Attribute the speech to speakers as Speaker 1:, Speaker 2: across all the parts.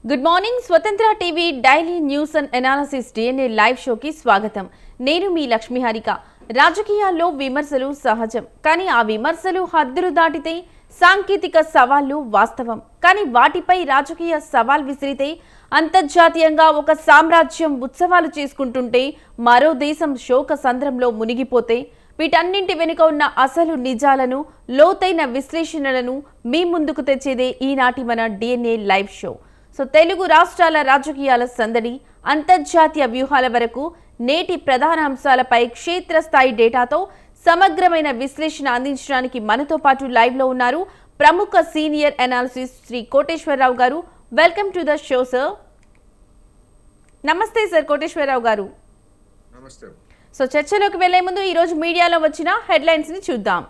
Speaker 1: Good morning స్వతంత్ర TV daily news and analysis DNA live షోకి స్వాగతం. నేను మీ లక్ష్మీ హారిక. రాజకీయాల్లో విమర్శలు సహజం, కానీ ఆ విమర్శలు హద్దులు దాటితే సాంకేతిక సవాళ్లు వాస్తవం. కానీ వాటిపై రాజకీయ సవాల్ విసిరితే అంతర్జాతీయంగా ఒక సామ్రాజ్యం ఉత్సవాలు చేసుకుంటుంటే మరో దేశం శోక సంద్రంలో మునిగిపోతే వీటన్నింటి వెనుక ఉన్న అసలు నిజాలను, లోతైన విశ్లేషణలను మీ ముందుకు తెచ్చేదే ఈనాటి మన DNA live show. So Telugu రాష్ట్రాల రాజకీయాల సందడి, అంతర్జాతీయ వ్యూహాల వరకు నేటి ప్రధాన అంశాలపై క్షేత్రస్థాయి డేటాతో సమగ్రమైన విశ్లేషణ అందించడానికి మనతో పాటు లైవ్లో ఉన్నారు ప్రముఖ సీనియర్ అనాలిసిస్ట్ శ్రీ కోటేశ్వరరావు గారు. Welcome to the show sir. నమస్తే సార్ కోటేశ్వరరావు గారు.
Speaker 2: నమస్తే.
Speaker 1: సో చర్చలోకి వెళ్లే ముందు ఈరోజు మీడియాలో వచ్చిన హెడ్లైన్స్ని చూద్దాం.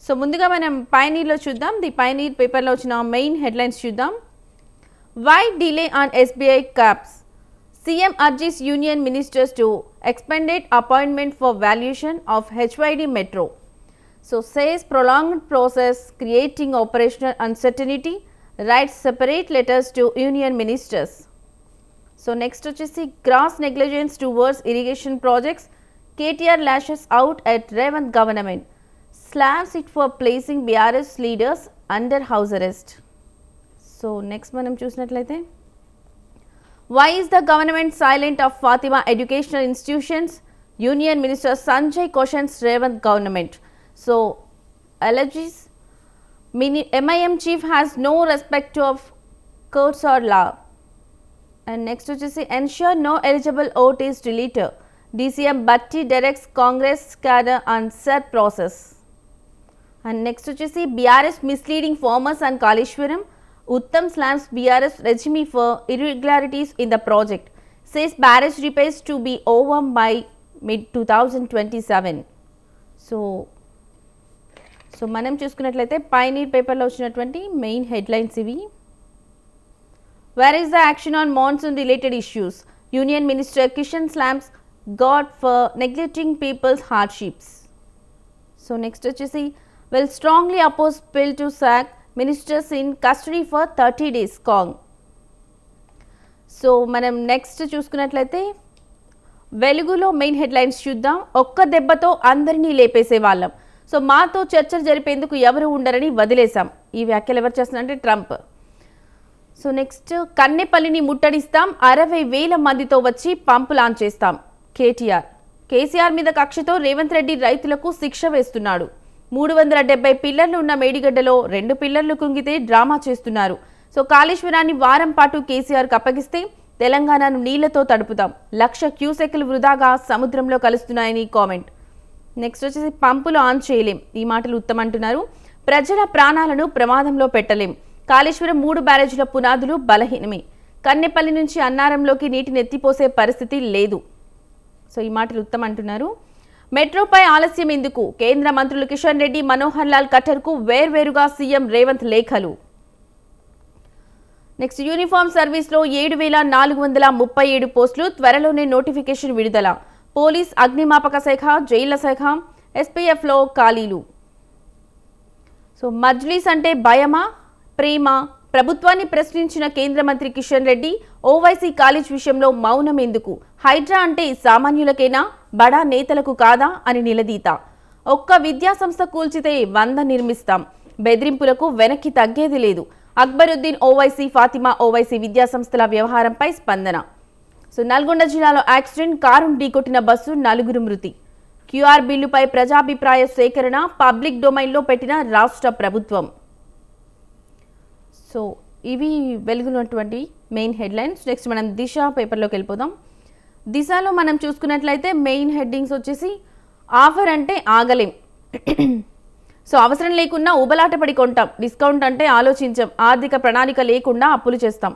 Speaker 1: సో ముందుగా మనం పయనీర్లో చూద్దాం. ది పయనీర్ పేపర్లో వచ్చిన మెయిన్ హెడ్లైన్స్ చూద్దాం. Why delay on SBI caps? CM urges union ministers to expedite appointment for valuation of HYD Metro. So says prolonged process creating operational uncertainty. Writes separate letters to union ministers. So next వచ్చేసి gross negligence towards irrigation projects. KTR lashes out at Revant government. Slams it for placing BRS leaders under house arrest. So next మనం చూసినట్లయితే why is the government silent of Fatima educational institutions? Union minister Sanjay questions Revanth government. So alleges MIM chief has no respect of courts or law. And next వచ్చేసి ensure no eligible vote is deleted. DCM Bhatti directs Congress cadre on set process. And next వచ్చేసి BRS misleading farmers and Kaleshwaram. Uttam slams BRS regime for irregularities in the project. Says barrage repairs to be over by mid-2027. So మనం చూసుకున్నట్లయితే pioneer పేపర్లో వచ్చినటువంటి main headlines ఇవి. Where is the action on monsoon related issues? Union Minister Kishan slams God for neglecting people's hardships. So next వచ్చేసి will strongly oppose bill to sack ministers in custody for 30 days Kong. So మనం next చూసుకున్నట్లయితే వెలుగులో main headlines చూద్దాం. ఒక్క దెబ్బతో అందరినీ లేపేసే వాళ్ళం, so మాతో చర్చలు జరిపేందుకు ఎవరు ఉండరని వదిలేశాం. ఈ వ్యాఖ్యలు ఎవరు చేస్తున్నారంటే ట్రంప్. సో నెక్స్ట్ కన్నెపల్లిని ముట్టడిస్తాం, 60,000 మందితో వచ్చి పంపు లాంచ్ చేస్తాం. కేసీఆర్ మీద కక్షతో రేవంత్ రెడ్డి రైతులకు శిక్ష వేస్తున్నాడు. 370 పిల్లర్లు ఉన్న మేడిగడ్డలో 2 పిల్లర్లు కుంగితే డ్రామా చేస్తున్నారు. సో కాళేశ్వరాన్ని వారం పాటు కేసీఆర్కి అప్పగిస్తే తెలంగాణను నీళ్లతో తడుపుతాం, 1,00,000 క్యూసెక్లు వృధాగా సముద్రంలో కలుస్తున్నాయని కామెంట్. నెక్స్ట్ వచ్చేసి పంపులు ఆన్ చేయలేం, ఈ మాటలు ఉత్తమంటున్నారు. ప్రజల ప్రాణాలను ప్రమాదంలో పెట్టలేం. కాళేశ్వరం 3 బ్యారేజీల పునాదులు బలహీనమే. కన్నెపల్లి నుంచి అన్నారంలోకి నీటిని ఎత్తిపోసే పరిస్థితి లేదు. సో ఈ మాటలు ఉత్తమంటున్నారు. మెట్రోపై ఆలస్యం ఎందుకు? కేంద్ర మంత్రులు కిషన్ రెడ్డి, మనోహర్ లాల్ ఖట్టర్కు వేర్వేరుగా సీఎం రేవంత్ లేఖలు. నెక్స్ట్ యూనిఫామ్ సర్వీస్లో 7,437 పోస్టులు, త్వరలోనే నోటిఫికేషన్ విడుదల. పోలీస్, అగ్నిమాపక శాఖ, జైళ్ల శాఖ, SPFలో ఖాళీలు. సో మజ్లీస్ అంటే భయమా ప్రేమ? ప్రభుత్వాన్ని ప్రశ్నించిన కేంద్ర మంత్రి కిషన్ రెడ్డి, ఓవైసీ కాలేజ్ విషయంలో మౌనం ఎందుకు? హైడ్రా అంటే సామాన్యులకేనా, బడా నేతలకు కాదా అని నిలదీత. ఒక్క విద్యాసంస్థ కూల్చితే 100 నిర్మిస్తాం, బెదిరింపులకు వెనక్కి తగ్గేది లేదు. అక్బరుద్దీన్ ఓవైసీ, ఫాతిమా ఓవైసీ విద్యాసంస్థల వ్యవహారంపై స్పందన. సో నల్గొండ జిల్లాలో యాక్సిడెంట్, కారును ఢీకొట్టిన బస్సు, 4 మృతి. QR బిల్లుపై ప్రజాభిప్రాయ సేకరణ పబ్లిక్ డొమైన్లో పెట్టిన రాష్ట్ర ప్రభుత్వం. సో ఇవి వెలుగున్నటువంటి మెయిన్ హెడ్లైన్స్. నెక్స్ట్ మనం దిశ పేపర్లోకి వెళ్ళిపోదాం. దిశలో మనం చూసుకున్నట్లయితే మెయిన్ హెడ్డింగ్స్ వచ్చేసి ఆఫర్ అంటే ఆగలేం, సో అవసరం లేకున్నా ఉబలాటపడి కొంటాం, డిస్కౌంట్ అంటే ఆలోచించాం, ఆర్థిక ప్రణాళిక లేకుండా అప్పులు చేస్తాం.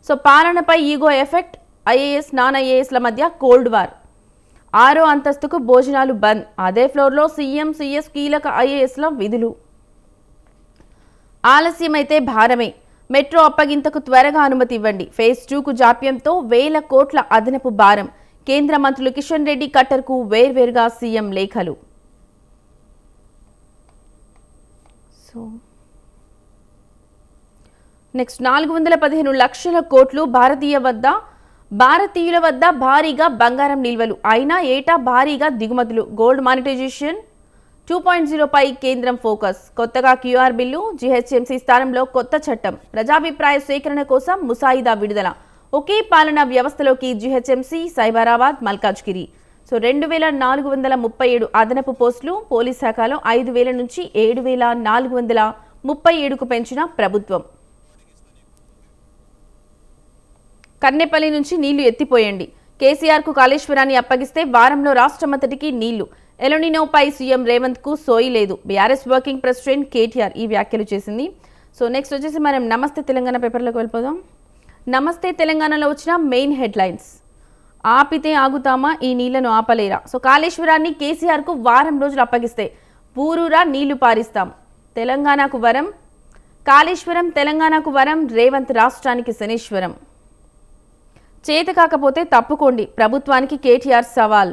Speaker 1: సో పాలనపై ఈగో ఎఫెక్ట్, IAS నాన్ IASల మధ్య కోల్డ్ వార్. 6వ అంతస్తుకు భోజనాలు బంద్, అదే ఫ్లోర్లో CM CS కీలక IASల విధులు. ఆలస్యమైతే భారమే, మెట్రో అప్పగింతకు త్వరగా అనుమతి ఇవ్వండి. ఫేజ్ 2కు జాప్యంతో 1,000 కోట్ల అదనపు భారం. కేంద్ర మంత్రులు కిషన్ రెడ్డి, ఖట్టర్కు వేర్వేరుగా సీఎం లేఖలు. నెక్స్ట్ 415 లక్షల కోట్లు భారతీయుల వద్ద భారీగా బంగారం నిల్వలు అయినా ఏటా భారీగా దిగుమతులు. గోల్డ్ మానిటైజేషన్ 2.0 పై కేంద్రం ఫోకస్. కొత్తగా క్యూఆర్ బిల్లు, జీహెచ్ఎంసీ స్థానంలో కొత్త చట్టం, ప్రజాభిప్రాయ సేకరణ కోసం ముసాయిదా విడుదల. ఒకే పాలనా వ్యవస్థలోకి జీహెచ్ఎంసీ, సైబరాబాద్, మల్కాజ్గిరి. సో 2437 అదనపు పోస్టులు. పోలీస్ శాఖలో 5000 నుంచి 7437కు పెంచిన ప్రభుత్వం. కన్నెపల్లి నుంచి నీళ్లు ఎత్తిపోయండి. కేసీఆర్కు కాళేశ్వరాన్ని అప్పగిస్తే వారంలో రాష్ట్రమంతటికి నీళ్లు. ఎలోనినోపై సీఎం రేవంత్ కు సోయి లేదు. బీఆర్ఎస్ వర్కింగ్ ప్రెసిడెంట్ కేటీఆర్ ఈ వ్యాఖ్యలు చేసింది. సో నెక్స్ట్ వచ్చేసి మనం నమస్తే తెలంగాణ పేపర్లోకి వెళ్ళిపోదాం. నమస్తే తెలంగాణలో వచ్చిన మెయిన్ హెడ్లైన్స్. ఆపితే ఆగుతామా, ఈ నీళ్లను ఆపలేరా. సో కాళేశ్వరాన్ని కేసీఆర్కు వారం రోజులు అప్పగిస్తే ఊరూరా నీళ్లు పారిస్తాం. తెలంగాణకు వరం. కాళేశ్వరం తెలంగాణకు వరం, రేవంత్ రాష్ట్రానికి శనీశ్వరం. చేత కాకపోతే తప్పుకోండి, ప్రభుత్వానికి కేటీఆర్ సవాల్.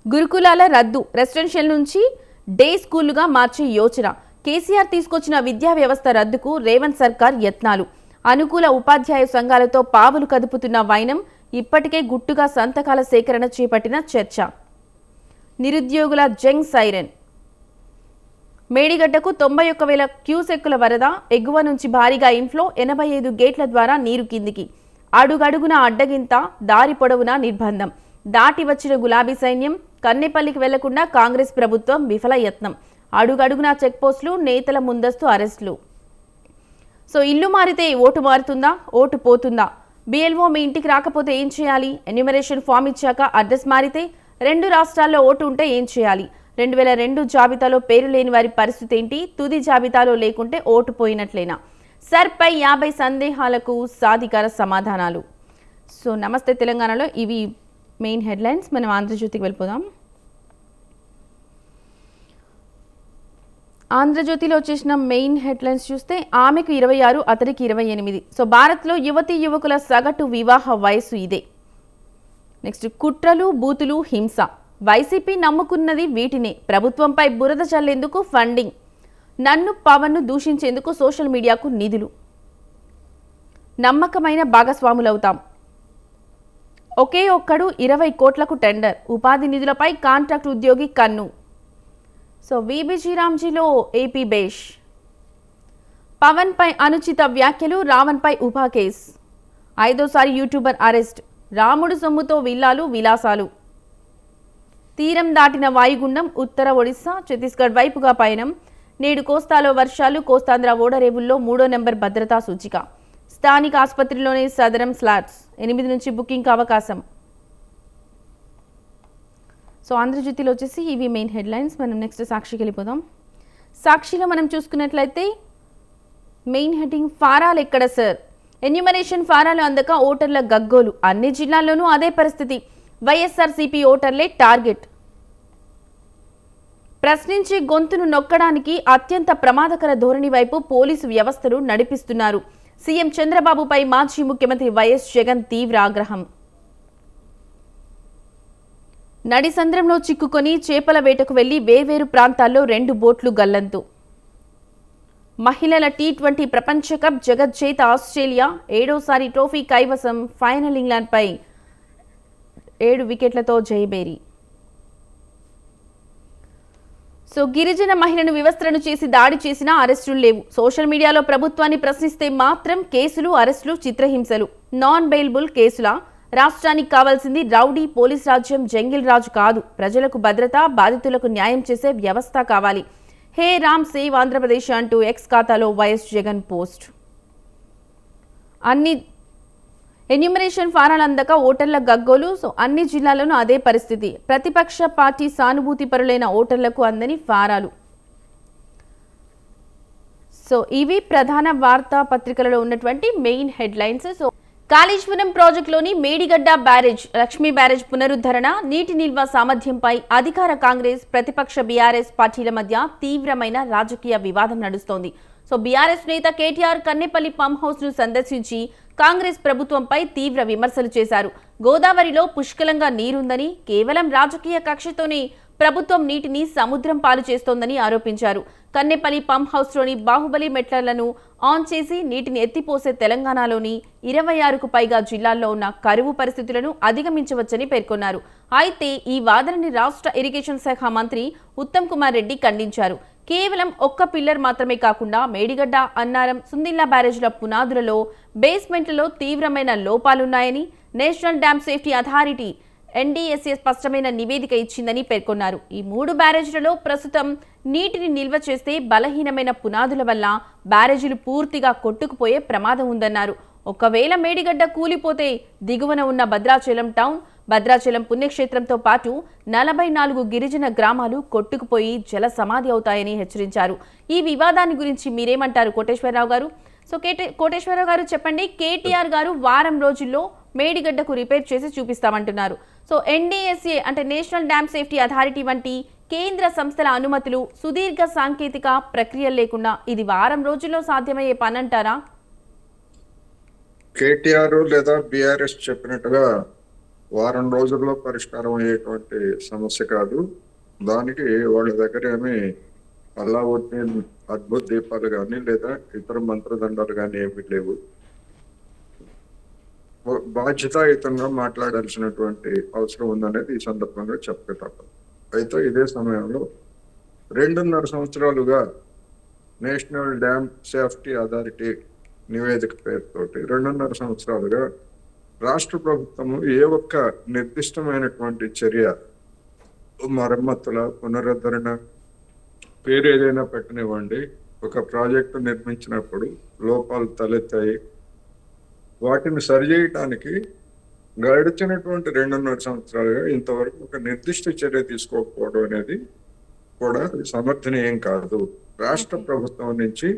Speaker 1: గురుకులాల రద్దు, రెసిడెన్షియల్ నుంచి డే స్కూలుగా మార్చే యోచన. కేసీఆర్ తీసుకొచ్చిన విద్యా వ్యవస్థ రద్దుకు రేవంత్ సర్కార్ యత్నాలు. అనుకూల ఉపాధ్యాయ సంఘాలతో పావులు కదుపుతున్న వైనం. ఇప్పటికే గుట్టుగా సంతకాల సేకరణ చేపట్టిన చర్చ. నిరుద్యోగుల జంగ్ సైరన్. మేడిగడ్డకు 91,000 క్యూసెక్కుల వరద. ఎగువ నుంచి భారీగా ఇన్ఫ్లో. 85 గేట్ల ద్వారా నీరు కిందికి. అడుగడుగున అడ్డగింత, దారి పొడవునా నిర్బంధం. దాటి వచ్చిన గులాబీ సైన్యం. కన్నెపల్లికి వెళ్లకుండా కాంగ్రెస్ ప్రభుత్వం విఫల యత్నం. అడుగడుగున చెక్పోస్టులు, నేతల ముందస్తు అరెస్టులు. సో ఇల్లు మారితే ఓటు మారుతుందా, ఓటు పోతుందా? బిఎల్ఓ మీ ఇంటికి రాకపోతే ఏం చేయాలి? ఎన్యూమరేషన్ ఫామ్ ఇచ్చాక అడ్రస్ మారితే 2 రాష్ట్రాల్లో ఓటు ఉంటే ఏం చేయాలి? 2002 జాబితాలో పేరు లేని వారి పరిస్థితి ఏంటి? తుది జాబితాలో లేకుంటే ఓటు పోయినట్లేనా? సర్పై 50 సందేహాలకు సాధికార సమాధానాలు. సో నమస్తే తెలంగాణలో ఇవి మెయిన్ హెడ్లైన్స్. మనం ఆంధ్రజ్యోతికి వెళ్ళిపోదాం. ఆంధ్రజ్యోతిలో వచ్చేసిన మెయిన్ హెడ్లైన్స్ చూస్తే ఆమెకు 26, అతడికి 28. సో భారత్లో యువతీ యువకుల సగటు వివాహ వయసు ఇదే. నెక్స్ట్ కుట్రలు, బూతులు, హింస. వైసీపీ నమ్ముకున్నది వీటినే. ప్రభుత్వంపై బురద చల్లేందుకు ఫండింగ్. నన్ను పవన్ను దూషించేందుకు సోషల్ మీడియాకు నిధులు. నమ్మకమైన భాగస్వాములవుతాం. ఒకే ఒక్కడు 20 కోట్లకు టెండర్. ఉపాధి నిధులపై కాంట్రాక్ట్ ఉద్యోగి కన్ను. సో వీబీజీ రామ్జీలో ఏపీ బేష్. పవన్ పై అనుచిత వ్యాఖ్యలు, రావణ్ పై ఉపా కేస్. 5వ యూట్యూబర్ అరెస్ట్. రాముడు సొమ్ముతో విల్లాలు, విలాసాలు. తీరం దాటిన వాయుగుండం. ఉత్తర ఒడిశా, ఛత్తీస్గఢ్ వైపుగా పయనం. నేడు కోస్తాలో వర్షాలు. కోస్తాంధ్ర ఓడరేవుల్లో 3వ నెంబర్ భద్రతా సూచిక. స్థానిక ఆసుపత్రిలోనే సదరం స్లాట్స్. 8 నుంచి బుకింగ్కి అవకాశం. సో ఆంధ్రజ్యోతిలో వచ్చేసి ఇవి మెయిన్ హెడ్లైన్స్. మనం నెక్స్ట్ సాక్షికి వెళ్ళిపోదాం. సాక్షిలో మనం చూసుకున్నట్లయితే మెయిన్ హెడ్డింగ్ ఫారాలు ఎక్కడ సార్? ఎన్యూమరేషన్ ఫారాలు అందక ఓటర్ల గగ్గోలు. అన్ని జిల్లాల్లోనూ అదే పరిస్థితి. వైఎస్ఆర్సీపీ ఓటర్లే టార్గెట్. ప్రశ్నించి గొంతును నొక్కడానికి అత్యంత ప్రమాదకర ధోరణి వైపు పోలీసు వ్యవస్థలు నడిపిస్తున్నారు. సీఎం చంద్రబాబుపై మాజీ ముఖ్యమంత్రి వైఎస్ జగన్ తీవ్ర ఆగ్రహం. నడిసంద్రంలో చిక్కుకొని చేపల వేటకు వెళ్లి వేర్వేరు ప్రాంతాల్లో 2 బోట్లు గల్లంతు. మహిళల T20 ప్రపంచ కప్ జగజ్జేత ఆస్ట్రేలియా 7వసారి ట్రోఫీ కైవసం. ఫైనల్ ఇంగ్లాండ్పై 7 వికెట్లతో జయబేరి. సో గిరిజన మహిళను వివస్త్రను చేసి దాడి చేసినా అరెస్టులు లేవు. సోషల్ మీడియాలో ప్రభుత్వాన్ని ప్రశ్నిస్తే మాత్రం కేసులు, అరెస్టులు, చిత్రహింసలు. నాన్ బెయిలబుల్ కేసుల. రాష్ట్రానికి కావాల్సింది రౌడీ పోలీస్ రాజ్యం, జంగిల్ రాజు కాదు. ప్రజలకు భద్రత, బాధితులకు న్యాయం చేసే వ్యవస్థ కావాలి. హే రామ్ సేవ్ ఆంధ్రప్రదేశ్ అంటూ ఎక్స్ ఖాతాలో వైఎస్ జగన్ పోస్ట్. అన్ని ఎన్యూమరేషన్ ఫారాలు అందక ఓటర్ల గగ్గోలు. సో అన్ని జిల్లాల్లోనూ అదే పరిస్థితి. ప్రతిపక్ష పార్టీ సానుభూతి పరులైన ఓటర్లకు అందని ఫారాలు. సో ఇవి ప్రధాన వార్తా పత్రికలలో ఉన్నటువంటి మెయిన్ హెడ్లైన్స్. సో కాళేశ్వరం ప్రాజెక్టులోని మేడిగడ్డ బ్యారేజ్, లక్ష్మీ బ్యారేజ్ పునరుద్ధరణ, నీటి నిల్వ సామర్థ్యంపై అధికార కాంగ్రెస్, ప్రతిపక్ష బీఆర్ఎస్ పార్టీల మధ్య తీవ్రమైన రాజకీయ వివాదం నడుస్తోంది. సో బీఆర్ఎస్ నేత కేటీఆర్ కన్నెపల్లి పంప్ హౌస్ ను సందర్శించి కాంగ్రెస్ ప్రభుత్వంపై తీవ్ర విమర్శలు చేశారు. గోదావరిలో పుష్కలంగా నీరుందని, కేవలం రాజకీయ కక్షతోనే ప్రభుత్వం నీటిని సముద్రం పాలు చేస్తోందని ఆరోపించారు. కన్నెపల్లి పంప్ హౌస్లోని బాహుబలి మెట్లను ఆన్ చేసి నీటిని ఎత్తిపోసే తెలంగాణలోని 26కు పైగా జిల్లాల్లో ఉన్న కరువు పరిస్థితులను అధిగమించవచ్చని పేర్కొన్నారు. అయితే ఈ వాదనని రాష్ట్ర ఇరిగేషన్ శాఖ మంత్రి ఉత్తమ్ కుమార్ రెడ్డి ఖండించారు. కేవలం ఒక్క పిల్లర్ మాత్రమే కాకుండా మేడిగడ్డ, అన్నారం, సుందిల్లా బ్యారేజ్ల పునాదులలో, బేస్మెంట్లలో తీవ్రమైన లోపాలున్నాయని national dam safety authority NDSA స్పష్టమైన నివేదిక ఇచ్చిందని పేర్కొన్నారు. ఈ 3 బ్యారేజ్లలో ప్రస్తుతం నీటిని నిల్వ చేస్తే బలహీనమైన పునాదుల వల్ల బ్యారేజీలు పూర్తిగా కొట్టుకుపోయే ప్రమాదం ఉందన్నారు. ఒకవేళ మేడిగడ్డ కూలిపోతే దిగువన ఉన్న భద్రాచలం టౌన్, భద్రాచలం పుణ్యక్షేత్రంతో పాటు 44 గిరిజన గ్రామాలు కొట్టుకుపోయి జల సమాధి అవుతాయని హెచ్చరించారు. ఈ వివాదాన్ని గురించి మీరేమంటారు కోటేశ్వరరావు గారు? సో కోటేశ్వరరావు గారు చెప్పండి, KTR గారు వారం రోజుల్లో మేడిగడ్డకు రిపేర్ చేసి చూపిస్తామంటున్నారు. సో NDSA అంటే నేషనల్ డ్యామ్ సేఫ్టీ అథారిటీ వంటి కేంద్ర సంస్థల అనుమతులు, సుదీర్ఘ సాంకేతిక ప్రక్రియ లేకుండా ఇది వారం రోజుల్లో సాధ్యమయ్యే పని అంటారా?
Speaker 2: KTR లేదా BRS చెప్పినట్టుగా వారం రోజుల్లో పరిష్కారం అయ్యేటువంటి సమస్య కాదు. దానికి వాళ్ళ దగ్గర ఏమి అల్లావుద్దీన్ అద్భుత దీపాలు కానీ లేదా ఇతర మంత్రదండాలు కానీ ఏమీ లేవు. బాధ్యతాయుతంగా మాట్లాడాల్సినటువంటి అవసరం ఉందనేది ఈ సందర్భంగా చెప్పక తప్పదు. అయితే ఇదే సమయంలో 2.5 సంవత్సరాలుగా నేషనల్ డ్యామ్ సేఫ్టీ అథారిటీ నివేదిక పేరుతోటి 2.5 సంవత్సరాలుగా రాష్ట్ర ప్రభుత్వము ఏ ఒక్క నిర్దిష్టమైనటువంటి చర్య, మరమ్మతుల, పునరుద్ధరణ పేరు ఏదైనా పెట్టనివ్వండి, ఒక ప్రాజెక్టు నిర్మించినప్పుడు లోపాలు తలెత్తాయి, వాటిని సరిచేయటానికి గడిచినటువంటి 2.5 సంవత్సరాలుగా ఇంతవరకు ఒక నిర్దిష్ట చర్య తీసుకోకపోవడం అనేది కూడా సమర్థనీయం కాదు. రాష్ట్ర ప్రభుత్వం నుంచి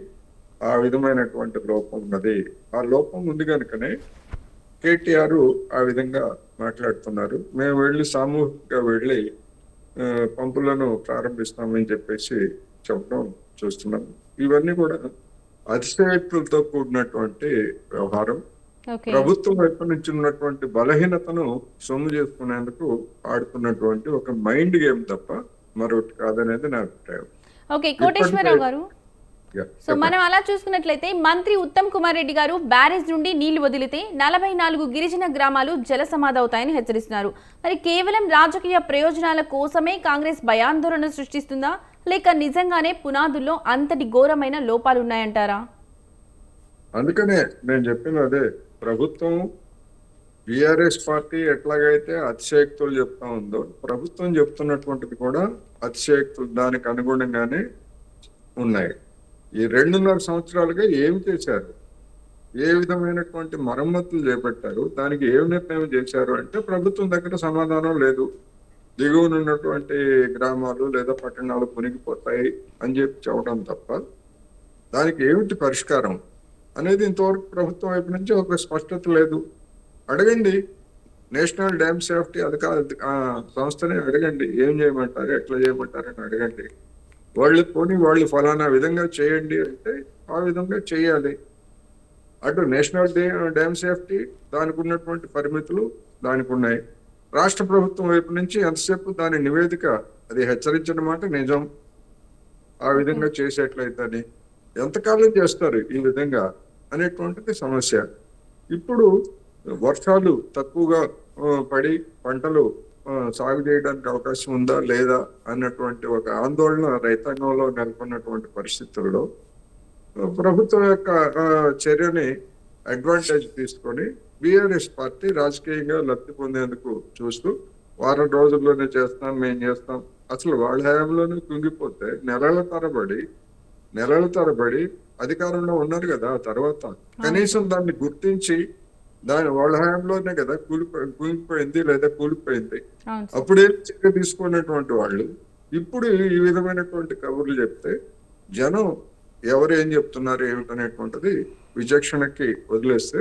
Speaker 2: ఆ విధమైనటువంటి లోపం ఉన్నది. ఆ లోపం ఉంది కనుకనే KTR ఆ విధంగా మాట్లాడుతున్నారు. మేము సామూహికంగా వెళ్ళి పంపులను ప్రారంభిస్తామని చెప్పేసి చెప్పడం చూస్తున్నాం. ఇవన్నీ కూడా అతిశయోక్తులతో కూడినటువంటి వ్యవహారం. ప్రభుత్వం వైపు నుంచి ఉన్నటువంటి బలహీనతను సొమ్ము చేసుకునేందుకు ఆడుతున్నటువంటి ఒక మైండ్ గేమ్ తప్ప మరొకటి కాదనేది నా అభిప్రాయం.
Speaker 1: ఓకే కోటేశ్వరరావు గారు, సో మనం అలా చూసుకున్నట్లయితే మంత్రి ఉత్తమ్ కుమార్ రెడ్డి గారు బ్యారేజ్ నుండి నీళ్లు వదిలితే 44 గిరిజన గ్రామాలు జల సమాధి అవుతాయని హెచ్చరిస్తున్నారు. మరి కేవలం రాజకీయ ప్రయోజనాల కోసమే కాంగ్రెస్ భయాందోళన సృష్టిస్తుందా, లేక నిజంగానే పునాదుల్లో అంతటి ఘోరమైన లోపాలున్నాయంటారా?
Speaker 2: అందుకనే నేను చెప్పిన అదే, ప్రభుత్వం BRS పార్టీ ఎట్లాగైతే అతిశయోక్తులు చెప్తా ఉందో, ప్రభుత్వం చెప్తున్నటువంటిది కూడా అతిశయోక్తులు దానికి అనుగుణంగానే ఉన్నాయి. ఈ 2.5 సంవత్సరాలుగా ఏమి చేశారు, ఏ విధమైనటువంటి మరమ్మతులు చేపట్టారు, దానికి ఏం నిర్ణయం చేశారు అంటే ప్రభుత్వం దగ్గర సమాధానం లేదు. దిగువన ఉన్నటువంటి గ్రామాలు లేదా పట్టణాలు మునిగిపోతాయి అని చెప్పడం తప్ప దానికి ఏమిటి పరిష్కారం అనేది ఇంతవరకు ప్రభుత్వం వైపు నుంచి ఒక స్పష్టత లేదు. అడగండి, నేషనల్ డ్యామ్ సేఫ్టీ సంస్థని అడగండి, ఏం చేయమంటారు, ఎట్లా చేయమంటారు అని అడగండి. వాళ్ళు ఫలానా విధంగా చేయండి అంటే ఆ విధంగా చేయాలి. అటు నేషనల్ డ్యామ్ సేఫ్టీ దానికి ఉన్నటువంటి పరిమితులు దానికి ఉన్నాయి. రాష్ట్ర ప్రభుత్వం వైపు నుంచి ఎంతసేపు దాని నివేదిక అది హెచ్చరించిన మాట నిజం. ఆ విధంగా చేసేట్లయితే ఎంతకాలం చేస్తారు ఈ విధంగా అనేటువంటిది సమస్య. ఇప్పుడు వర్షాలు తక్కువగా పడి పంటలు సాగు చేయడానికి అవకాశం ఉందా లేదా అన్నటువంటి ఒక ఆందోళన రైతాంగంలో నెలకొన్నటువంటి పరిస్థితుల్లో ప్రభుత్వం యొక్క చర్యని అడ్వాంటేజ్ తీసుకొని BRS పార్టీ రాజకీయంగా లబ్ధి పొందేందుకు చూస్తూ వారం రోజుల్లోనే చేస్తాం, మేము చేస్తాం. అసలు వాళ్ళ హయాంలోనే కుంగిపోతే నెలల తరబడి అధికారంలో ఉన్నారు కదా. తర్వాత కనీసం దాన్ని గుర్తించి వాళ్ళ హయాంలోనే కదా కుంగిపోయింది లేదా కూలిపోయింది. అప్పుడే చర్య తీసుకున్నటువంటి వాళ్ళు ఇప్పుడు ఈ విధమైనటువంటి కబుర్లు చెప్తే జనం ఎవరు ఏం చెప్తున్నారు ఏమిటనేటువంటిది విచక్షణకి వదిలేస్తే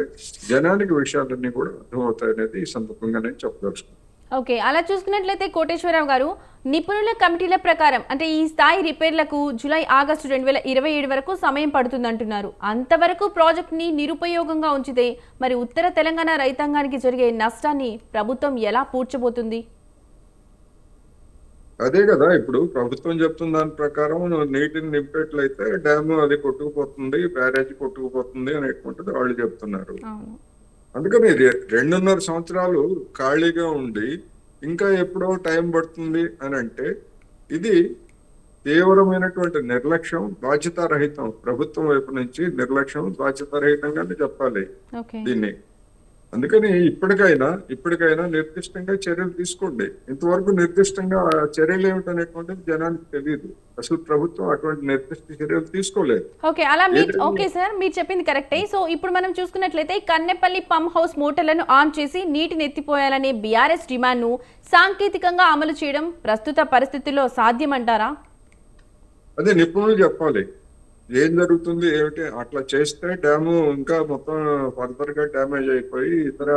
Speaker 2: జనానికి విషయాలన్నీ కూడా అర్థమవుతాయనేది ఈ సందర్భంగా నేను చెప్పదలుచుకున్నాను.
Speaker 1: ఓకే, అలా చూసుకున్నట్లయితే కోటేశ్వరరావు గారు, నిపుణుల కమిటీల ప్రకారం అంటే ఈ స్థాయి రిపేర్లకు జూలై, ఆగస్టు 2027 వరకు సమయం పడుతుందంటున్నారు. అంతవరకు ప్రాజెక్ట్ని నిరుపయోగంగా ఉంచితే మరి ఉత్తర తెలంగాణ రైతాంగానికి జరిగే నష్టాన్ని ప్రభుత్వం ఎలా పూడ్చబోతుంది?
Speaker 2: అదే కదా ఇప్పుడు ప్రభుత్వం చెప్తున్న దాని ప్రకారం నీటిని నింపేట్లయితే డ్యాము అది కొట్టుకుపోతుంది, బ్యారేజ్ కొట్టుకుపోతుంది అనేటువంటిది వాళ్ళు చెప్తున్నారు.
Speaker 1: అవును.
Speaker 2: అందుకని 2.5 సంవత్సరాలు ఖాళీగా ఉండి ఇంకా ఎప్పుడో టైం పడుతుంది అని అంటే ఇది తీవ్రమైనటువంటి నిర్లక్ష్యం, బాధ్యతారహితం. ప్రభుత్వం వైపు నుంచి నిర్లక్ష్యం, బాధ్యతారహితంగానే చెప్పాలి
Speaker 1: ఓకే.
Speaker 2: దీన్ని. అందుకని ఇప్పటికైనా నిర్దిష్టంగా చర్యలు తీసుకోండి. ఇంతవరకు నిర్దిష్టంగా ఆ చర్యలు ఏమిటనేటువంటిది జనానికి తెలియదు. అసలు ప్రభుత్వం అటువంటి నిర్దిష్ట చర్యలు తీసుకోలేదు.
Speaker 1: ఓకే. అలా ఓకే సార్, మీరు చెప్పింది కరెక్టే. సో ఇప్పుడు మనం చూసుకున్నట్లయితే కన్నెపల్లి పంప్ హౌస్ మోటార్లను ఆన్ చేసి నీటిని ఎత్తిపోయాలనే బీఆర్ఎస్ డిమాండ్ను సాంకేతికంగా అమలు చేయడం ప్రస్తుత పరిస్థితుల్లో సాధ్యమంటారా?
Speaker 2: అదే నిపుణులు చెప్పాలి ఏం జరుగుతుంది ఏమిటి. అట్లా చేస్తే డ్యాము ఇంకా మొత్తం ఫర్దర్ గా డ్యామేజ్ అయిపోయి ఇతర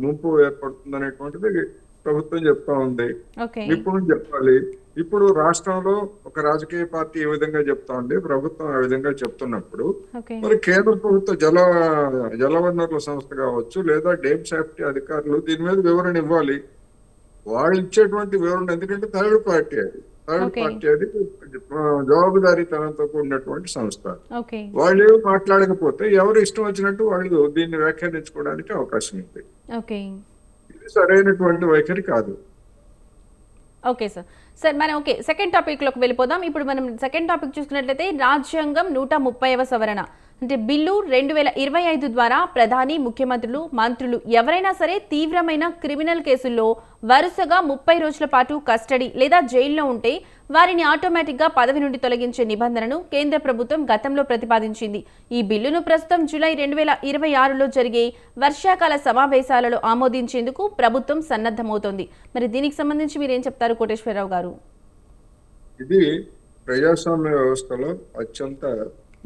Speaker 2: ముంపు ఏర్పడుతుంది అనేటువంటిది ప్రభుత్వం చెప్తా ఉంది.
Speaker 1: ఓకే.
Speaker 2: నిపుణులు చెప్పాలి. ఇప్పుడు రాష్ట్రంలో ఒక రాజకీయ పార్టీ ఏ విధంగా చెప్తా ఉంది, ప్రభుత్వం ఆ విధంగా చెప్తున్నప్పుడు
Speaker 1: ఓకే.
Speaker 2: మరి కేంద్ర ప్రభుత్వ జలవనరుల సంస్థ కావచ్చు లేదా డేమ్ సేఫ్టీ అధికారులు దీని మీద వివరణ ఇవ్వాలి. వాళ్ళు ఇచ్చేటువంటి వివరణ, ఎందుకంటే థర్డ్ పార్టీ అది
Speaker 1: ఓకే.
Speaker 2: జవాబుదారీతనంతో కూడినటువంటి సంస్థ.
Speaker 1: ఓకే.
Speaker 2: వాళ్ళు మాట్లాడకపోతే ఎవరు ఇష్టం వచ్చినట్టు వాళ్ళు దీన్ని వ్యాఖ్యానించుకోవడానికి అవకాశం ఉంది.
Speaker 1: ఓకే.
Speaker 2: ఇది సరైనటువంటి వైఖరి కాదు.
Speaker 1: Okay sir. సార్ మనం సెకండ్ టాపిక్లోకి వెళ్ళిపోదాం. ఇప్పుడు మనం సెకండ్ టాపిక్ చూసుకున్నట్లయితే రాజ్యాంగం 130వ సవరణ అంటే బిల్లు 2025 ద్వారా ప్రధాని, ముఖ్యమంత్రులు, మంత్రులు ఎవరైనా సరే తీవ్రమైన క్రిమినల్ కేసుల్లో వరుసగా 30 రోజుల పాటు కస్టడీ లేదా జైల్లో ఉంటే వారిని ఆటోమేటిక్గా పదవి నుండి తొలగించే నిబంధనను కేంద్ర ప్రభుత్వం గతంలో ప్రతిపాదించింది. ఈ బిల్లును ప్రస్తుతం జూలై 2026లో జరిగే వర్షాకాల సమావేశాలలో ఆమోదించేందుకు ప్రభుత్వం సన్నద్ధమవుతోంది. మరి దీనికి సంబంధించి మీరేం చెప్తారు కోటేశ్వరరావు గారు?
Speaker 2: ఇది ప్రజాస్వామ్య వ్యవస్థలో అత్యంత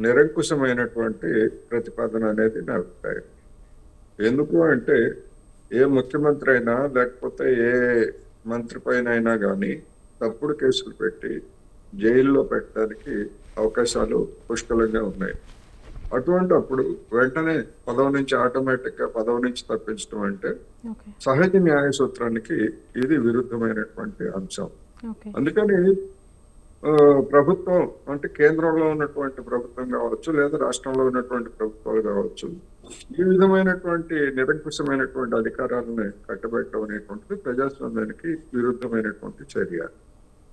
Speaker 2: నిరంకుశమైనటువంటి ప్రతిపాదన అనేది నా అభిప్రాయం. ఎందుకు అంటే ఏ ముఖ్యమంత్రి అయినా లేకపోతే ఏ మంత్రి పైన అయినా కానీ తప్పుడు కేసులు పెట్టి జైల్లో పెట్టడానికి అవకాశాలు పుష్కలంగా ఉన్నాయి. అటువంటి అప్పుడు వెంటనే పదవి నుంచి తప్పించడం అంటే సహజ న్యాయ సూత్రానికి ఇది విరుద్ధమైనటువంటి అంశం. అందుకని ప్రభుత్వం అంటే కేంద్రంలో ఉన్నటువంటి ప్రభుత్వం కావచ్చు లేదా రాష్ట్రంలో ఉన్నటువంటి ప్రభుత్వాలు కావచ్చు ఈ విధమైనటువంటి నిరంకుశమైనటువంటి అధికారాలను కట్టబెట్టడం అనేటువంటిది ప్రజాస్వామ్యానికి విరుద్ధమైనటువంటి చర్య.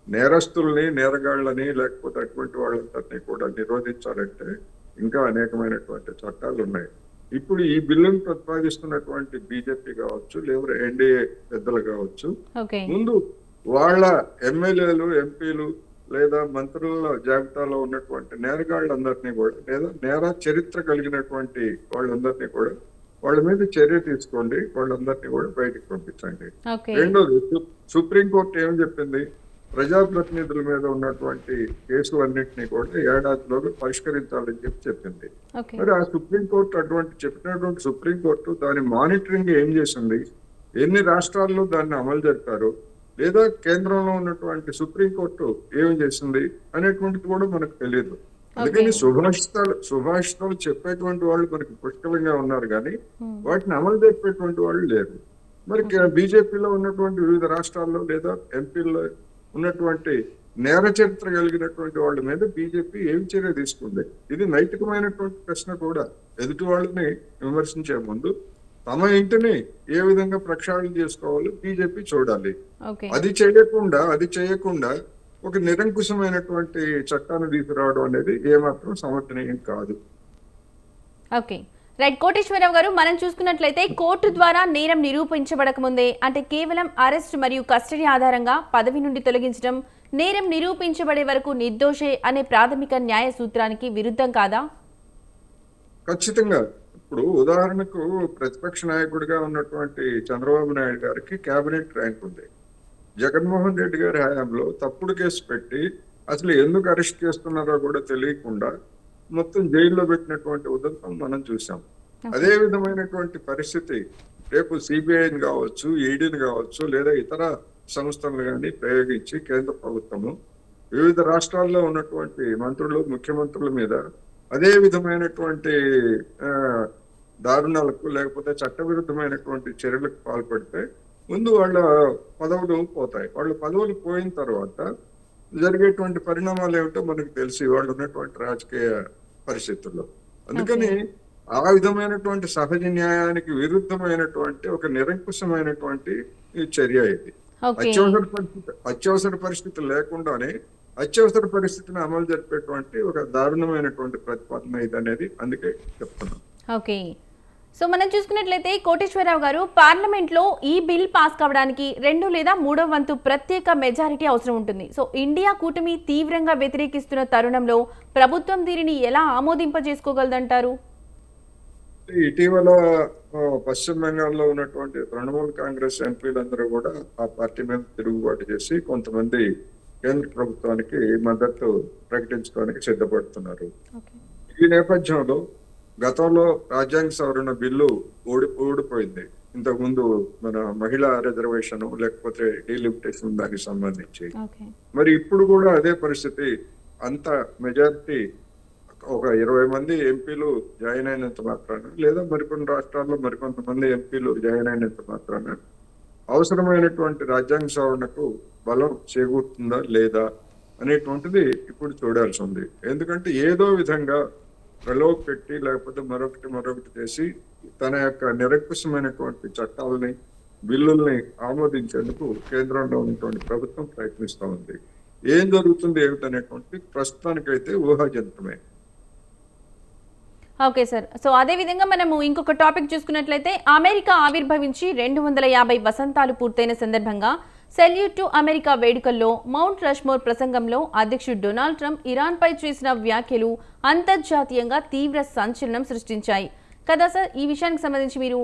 Speaker 2: నేరస్తుల్ని, నేరగాళ్ళని లేకపోతే అటువంటి వాళ్ళందరినీ కూడా నిరోధించాలంటే ఇంకా అనేకమైనటువంటి చట్టాలు ఉన్నాయి. ఇప్పుడు ఈ బిల్లును ప్రతిపాదిస్తున్నటువంటి బీజేపీ కావచ్చు లేదా ఎన్డీఏ పెద్దలు కావచ్చు ముందు వాళ్ళ ఎమ్మెల్యేలు, ఎంపీలు లేదా మంత్రుల జాబితాలో ఉన్నటువంటి నేరగాళ్ళందరినీ కూడా లేదా నేర చరిత్ర కలిగినటువంటి వాళ్ళందరినీ కూడా వాళ్ళ మీద చర్య తీసుకోండి, వాళ్ళందరినీ కూడా బయటకు పంపించండి. రెండోది, సుప్రీంకోర్టు ఏం చెప్పింది, ప్రజాప్రతినిధుల మీద ఉన్నటువంటి కేసులన్నింటినీ కూడా ఏడాదిలోగా పరిష్కరించాలని చెప్పింది. మరి ఆ సుప్రీంకోర్టు చెప్పినటువంటి సుప్రీంకోర్టు దాని మానిటరింగ్ ఏం చేసింది, ఎన్ని రాష్ట్రాల్లో దాన్ని అమలు జరిపారు, లేదా కేంద్రంలో ఉన్నటువంటి సుప్రీంకోర్టు ఏం చేసింది అనేటువంటిది కూడా మనకు తెలియదు. అందుకని సుభాషితాలు చెప్పేటువంటి వాళ్ళు మనకి పుష్కలంగా ఉన్నారు కానీ వాటిని అమలు జరిపేటువంటి వాళ్ళు లేరు. మరి బీజేపీలో ఉన్నటువంటి వివిధ రాష్ట్రాల్లో లేదా ఎంపీల్లో ఉన్నటువంటి నేర చరిత్ర కలిగినటువంటి వాళ్ళ మీద బీజేపీ ఏం చర్య తీసుకుంది? ఇది నైతికమైనటువంటి ప్రశ్న కూడా. ఎదుటి వాళ్ళని విమర్శించే ముందు తమ ఇంటిని ఏ విధంగా ప్రక్షాళన చేసుకోవాలో బీజేపీ చూడాలి. అది చేయకుండా ఒక నిరంకుశమైనటువంటి చట్టాన్ని తీసుకురావడం అనేది ఏమాత్రం సమర్థనీయం కాదు.
Speaker 1: Okay right. కోటేశ్వరరావు గారు, మనం చూసుకున్నట్లయితే కోర్టు ద్వారా నేరం నిరూపించబడక ముందే అంటే కేవలం అరెస్ట్ మరియు కస్టడీ ఆధారంగా పదవి నుండి తొలగించడం నేరం నిరూపించబడే వరకు నిర్దోషే అనే ప్రాథమిక న్యాయ సూత్రానికి విరుద్ధం కాదా?
Speaker 2: ఖచ్చితంగా. ఇప్పుడు ఉదాహరణకు ప్రతిపక్ష నాయకుడిగా ఉన్నటువంటి చంద్రబాబు నాయుడు గారికి కేబినెట్ ర్యాంక్ ఉంది. జగన్మోహన్ రెడ్డి గారి హయాంలో తప్పుడు కేసు పెట్టి అసలు ఎందుకు అరెస్ట్ చేస్తున్నారో కూడా తెలియకుండా మొత్తం జైల్లో పెట్టినటువంటి ఉదంతం మనం చూసాం. అదే విధమైనటువంటి పరిస్థితి రేపు సిబిఐని కావచ్చు, ఈడీని కావచ్చు లేదా ఇతర సంస్థలను కానీ ప్రయోగించి కేంద్ర ప్రభుత్వము వివిధ రాష్ట్రాల్లో ఉన్నటువంటి మంత్రులు, ముఖ్యమంత్రుల మీద అదే విధమైనటువంటి దారుణాలకు లేకపోతే చట్టవిరుద్ధమైనటువంటి చర్యలకు పాల్పడితే ముందు వాళ్ళ పదవులు పోతాయి. వాళ్ళ పదవులు పోయిన తర్వాత జరిగేటువంటి పరిణామాలు ఏమిటో మనకు తెలిసి వాళ్ళు ఉన్నటువంటి రాజకీయ పరిస్థితుల్లో. అందుకని ఆ విధమైనటువంటి సహజ న్యాయానికి విరుద్ధమైనటువంటి ఒక నిరంకుశమైనటువంటి ఈ చర్య ఇది.
Speaker 1: ఓకే.
Speaker 2: అత్యవసర పరిస్థితి లేకుండానే అత్యవసర పరిస్థితిని అమలు జరిపేటువంటి ఒక దారుణమైనటువంటి ప్రతిపాదన ఇది అనేది అందుకే చెప్తున్నాను.
Speaker 1: ఓకే. సో మనం చూసుకున్నట్లయితే కోటేశ్వరరావు గారు, పార్లమెంట్లో ఈ బిల్ పాస్ కావడానికి 2 లేదా 3వ వంతు ప్రత్యేక మెజారిటీ అవసరం ఉంటుంది. సో ఇండియా కూటమి తీవ్రంగా వ్యతిరేకిస్తున్న తరుణంలో ప్రభుత్వం దీనిని ఎలా ఆమోదింపజేసుకోగలదంటారు?
Speaker 2: ఇటీవల పశ్చిమ బెంగాల్లో ఉన్నటువంటి తృణమూల్ కాంగ్రెస్ ఎంపీలందరూ కూడా ఆ పార్టీ మీద తిరుగుబాటు చేసి కొంతమంది కేంద్ర ప్రభుత్వానికి మద్దతు ప్రకటించడానికి సిద్ధపడుతున్నారు. ఈ నేపథ్యంలో గతంలో రాజ్యాంగ సవరణ బిల్లు ఓడిపోయింది. ఇంతకుముందు మన మహిళా రిజర్వేషన్ లేకపోతే డీలిమిటేషన్ దానికి సంబంధించి. మరి ఇప్పుడు కూడా అదే పరిస్థితి. అంత మెజారిటీ ఒక 20 మంది ఎంపీలు జాయిన్ అయినంత మాత్రాన, లేదా మరికొన్ని రాష్ట్రాల్లో మరికొంతమంది ఎంపీలు జాయిన్ అయినంత మాత్రాన అవసరమైనటువంటి రాజ్యాంగ సవరణకు బలం చేకూరుతుందా లేదా అనేటువంటిది ఇప్పుడు చూడాల్సి ఉంది. ఎందుకంటే ఏదో విధంగా ప్రలోభ పెట్టి లేకపోతే మరొకటి చేసి తన యొక్క నిరంకుశమైనటువంటి చట్టాలని, బిల్లుల్ని ఆమోదించేందుకు కేంద్రంలో ఉన్నటువంటి ప్రభుత్వం ప్రయత్నిస్తూ ఉంది. ఏం జరుగుతుంది ఏమిటనేటువంటి ప్రస్తుతానికైతే ఊహాజనితమే.
Speaker 1: Okay sir. సో అదేవిధంగా మనము ఇంకొక టాపిక్ చూసుకున్నట్లయితే, అమెరికా ఆవిర్భవించి 250 వసంతాలు పూర్తయిన సందర్భంగా సెల్యూట్ టు అమెరికా వేడుకల్లో మౌంట్ రష్మోర్ ప్రసంగంలో అధ్యక్షుడు డొనాల్డ్ ట్రంప్ ఇరాన్పై చేసిన వ్యాఖ్యలు అంతర్జాతీయంగా తీవ్ర సంచలనం సృష్టించాయి కదా సార్. ఈ విషయానికి సంబంధించి మీరు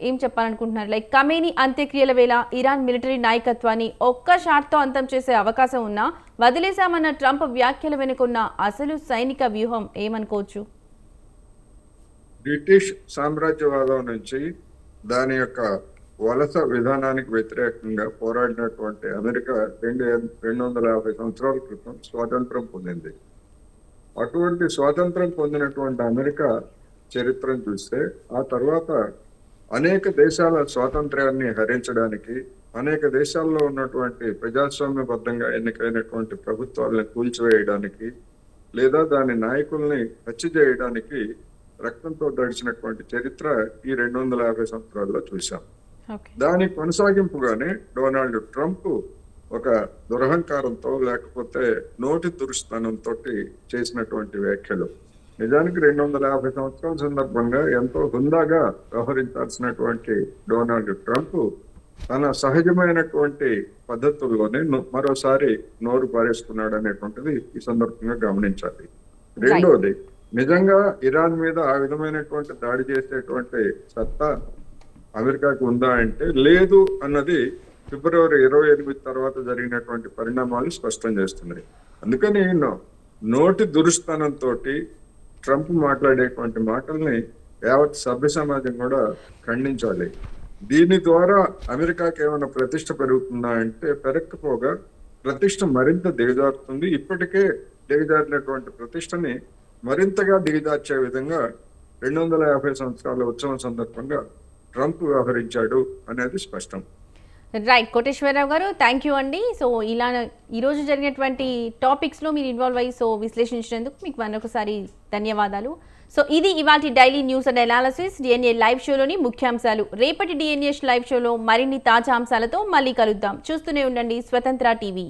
Speaker 1: ఏం చెప్పాలనుకుంటున్నారు? లైక్ ఖమేనీ అంత్యక్రియల వేళ ఇరాన్ మిలిటరీ నాయకత్వాన్ని ఒక్క షాట్తో అంతం చేసే అవకాశం ఉన్నా వదిలేశామన్న ట్రంప్ వ్యాఖ్యల వెనుకున్న అసలు సైనిక వ్యూహం ఏమనుకోవచ్చు?
Speaker 2: బ్రిటిష్ సామ్రాజ్యవాదం నుంచి దాని యొక్క వలస విధానానికి వ్యతిరేకంగా పోరాడినటువంటి అమెరికా 250 సంవత్సరాల క్రితం స్వాతంత్రం పొందింది. అటువంటి స్వాతంత్రం పొందినటువంటి అమెరికా చరిత్రను చూస్తే ఆ తర్వాత అనేక దేశాల స్వాతంత్ర్యాన్ని హరించడానికి, అనేక దేశాల్లో ఉన్నటువంటి ప్రజాస్వామ్యబద్ధంగా ఎన్నికైనటువంటి ప్రభుత్వాలను కూల్చివేయడానికి, లేదా దాని నాయకుల్ని హత్య చేయడానికి రక్తంతో దడిచినటువంటి చరిత్ర ఈ 250 సంవత్సరాల్లో చూశాం. దాని కొనసాగింపుగానే డొనాల్డ్ ట్రంప్ ఒక దురహంకారంతో లేకపోతే నోటి దురుస్తనంతో చేసినటువంటి వ్యాఖ్యలు నిజానికి 250 సంవత్సరాల సందర్భంగా ఎంతో హుందాగా వ్యవహరించాల్సినటువంటి డొనాల్డ్ ట్రంప్ తన సహజమైనటువంటి పద్ధతుల్లోనే మరోసారి నోరు పారేసుకున్నాడు అనేటువంటిది ఈ సందర్భంగా గమనించాలి. రెండోది, నిజంగా ఇరాన్ మీద ఆ విధమైనటువంటి దాడి చేసేటువంటి సత్తా అమెరికాకు ఉందా అంటే లేదు అన్నది ఫిబ్రవరి 28 తర్వాత జరిగినటువంటి పరిణామాలు స్పష్టం చేస్తున్నాయి. అందుకని నోటి దురుస్తనంతో ట్రంప్ మాట్లాడేటువంటి మాటల్ని యావత్ సభ్య సమాజం కూడా ఖండించాలి. దీని ద్వారా అమెరికాకి ఏమైనా ప్రతిష్ట పెరుగుతుందా అంటే పెరగకపోగా ప్రతిష్ట మరింత దిగజారుతుంది. ఇప్పటికే దిగజారినటువంటి ప్రతిష్టని మరింతగా దిగజార్చే విధంగా 250 సంవత్సరాల ఉత్సవం సందర్భంగా ట్రంప్ వ్యవహరించాడు అనేది స్పష్టం.
Speaker 1: రైట్ కోటేశ్వరరావు గారు, థ్యాంక్ యూ అండి. సో ఇలా ఈరోజు జరిగినటువంటి టాపిక్స్లో మీరు ఇన్వాల్వ్ అయ్యి విశ్లేషించినందుకు మీకు మరొకసారి ధన్యవాదాలు. సో ఇది ఇవాల్టి daily news and analysis DNA live షోలోని ముఖ్యాంశాలు. రేపటి డిఎన్ఏ లైవ్ షోలో మరిన్ని తాజా అంశాలతో మళ్ళీ కలుద్దాం. చూస్తూనే ఉండండి స్వతంత్ర టీవీ.